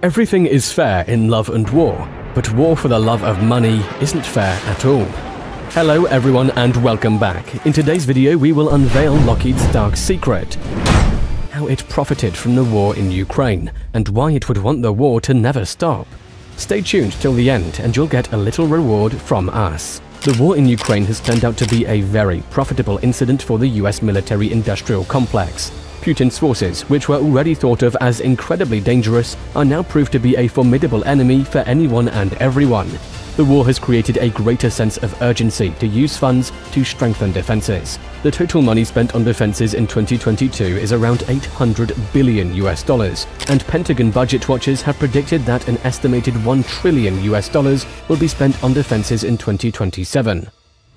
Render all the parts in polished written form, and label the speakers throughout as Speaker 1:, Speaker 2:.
Speaker 1: Everything is fair in love and war, but war for the love of money isn't fair at all. Hello everyone and welcome back. In today's video we will unveil Lockheed's dark secret, how it profited from the war in Ukraine, and why it would want the war to never stop. Stay tuned till the end and you'll get a little reward from us. The war in Ukraine has turned out to be a very profitable incident for the US military-industrial complex. Putin's forces, which were already thought of as incredibly dangerous, are now proved to be a formidable enemy for anyone and everyone. The war has created a greater sense of urgency to use funds to strengthen defenses. The total money spent on defenses in 2022 is around $800 billion, and Pentagon budget watchers have predicted that an estimated $1 trillion will be spent on defenses in 2027.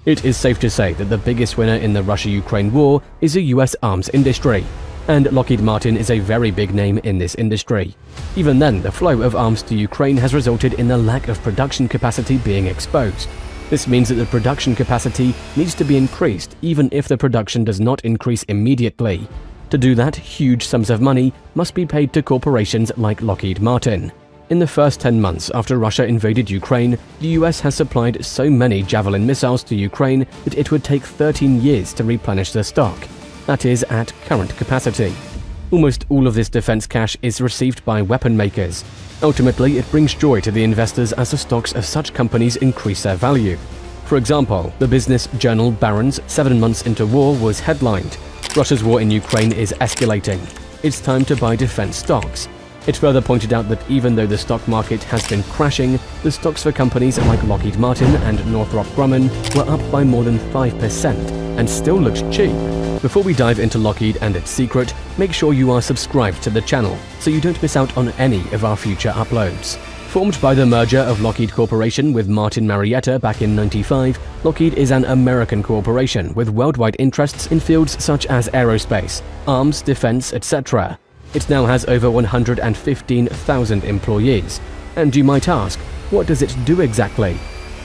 Speaker 1: It is safe to say that the biggest winner in the Russia-Ukraine war is the US arms industry, and Lockheed Martin is a very big name in this industry. Even then, the flow of arms to Ukraine has resulted in the lack of production capacity being exposed. This means that the production capacity needs to be increased even if the production does not increase immediately. To do that, huge sums of money must be paid to corporations like Lockheed Martin. In the first 10 months after Russia invaded Ukraine, the US has supplied so many Javelin missiles to Ukraine that it would take 13 years to replenish the stock. That is, at current capacity. Almost all of this defense cash is received by weapon makers. Ultimately, it brings joy to the investors as the stocks of such companies increase their value. For example, the business journal Barron's 7 months into war was headlined, "Russia's war in Ukraine is escalating. It's time to buy defense stocks." It further pointed out that even though the stock market has been crashing, the stocks for companies like Lockheed Martin and Northrop Grumman were up by more than 5% and still looks cheap. Before we dive into Lockheed and its secret, make sure you are subscribed to the channel so you don't miss out on any of our future uploads. Formed by the merger of Lockheed Corporation with Martin Marietta back in '95, Lockheed is an American corporation with worldwide interests in fields such as aerospace, arms, defense, etc. It now has over 115,000 employees. And you might ask, what does it do exactly?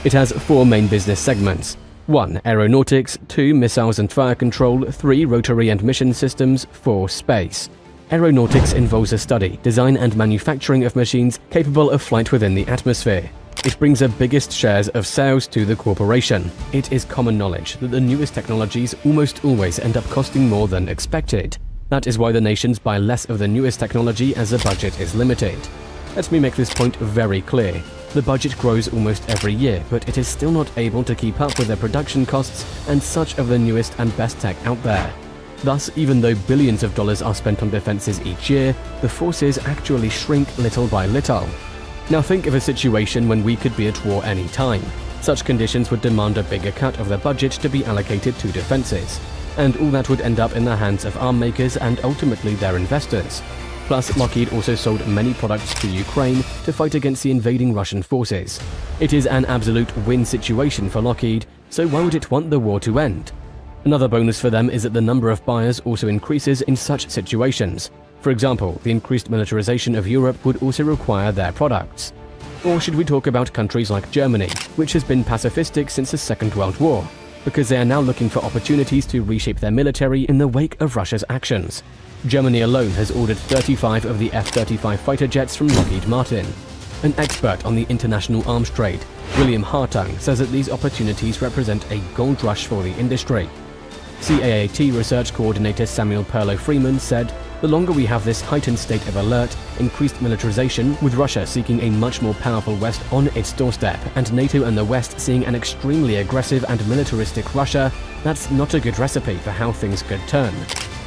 Speaker 1: It has 4 main business segments. 1. Aeronautics, 2. Missiles and fire control, 3. Rotary and mission systems, 4. Space. Aeronautics involves the study, design and manufacturing of machines capable of flight within the atmosphere. It brings the biggest shares of sales to the corporation. It is common knowledge that the newest technologies almost always end up costing more than expected. That is why the nations buy less of the newest technology as the budget is limited. Let me make this point very clear. The budget grows almost every year, but it is still not able to keep up with the production costs and such of the newest and best tech out there. Thus, even though billions of dollars are spent on defenses each year, the forces actually shrink little by little. Now think of a situation when we could be at war any time. Such conditions would demand a bigger cut of the budget to be allocated to defenses, and all that would end up in the hands of arm makers and ultimately their investors. Plus, Lockheed also sold many products to Ukraine to fight against the invading Russian forces. It is an absolute win situation for Lockheed, so why would it want the war to end? Another bonus for them is that the number of buyers also increases in such situations. For example, the increased militarization of Europe would also require their products. Or should we talk about countries like Germany, which has been pacifistic since the Second World War, because they are now looking for opportunities to reshape their military in the wake of Russia's actions. Germany alone has ordered 35 of the F-35 fighter jets from Lockheed Martin. An expert on the international arms trade, William Hartung, says that these opportunities represent a gold rush for the industry. CAAT research coordinator Samuel Perlow-Freeman said, "The longer we have this heightened state of alert, increased militarization, with Russia seeking a much more powerful West on its doorstep, and NATO and the West seeing an extremely aggressive and militaristic Russia, that's not a good recipe for how things could turn."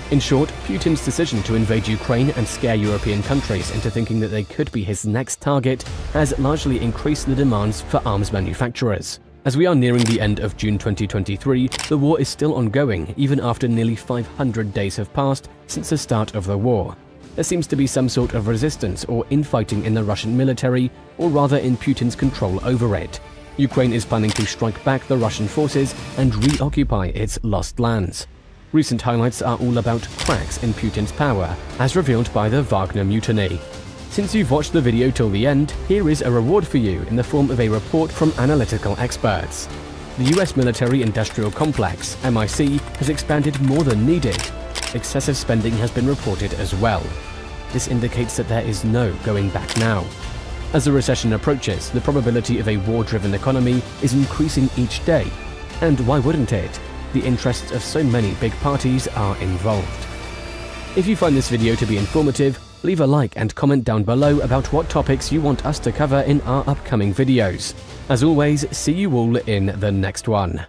Speaker 1: In short, Putin's decision to invade Ukraine and scare European countries into thinking that they could be his next target has largely increased the demands for arms manufacturers. As we are nearing the end of June 2023, the war is still ongoing even after nearly 500 days have passed since the start of the war. There seems to be some sort of resistance or infighting in the Russian military, or rather in Putin's control over it. Ukraine is planning to strike back the Russian forces and reoccupy its lost lands. Recent highlights are all about cracks in Putin's power, as revealed by the Wagner mutiny. Since you've watched the video till the end, here is a reward for you in the form of a report from analytical experts. The US military-industrial complex, MIC, has expanded more than needed. Excessive spending has been reported as well. this indicates that there is no going back now. As the recession approaches, the probability of a war-driven economy is increasing each day. And why wouldn't it? The interests of so many big parties are involved. If you find this video to be informative, leave a like and comment down below about what topics you want us to cover in our upcoming videos. As always, see you all in the next one.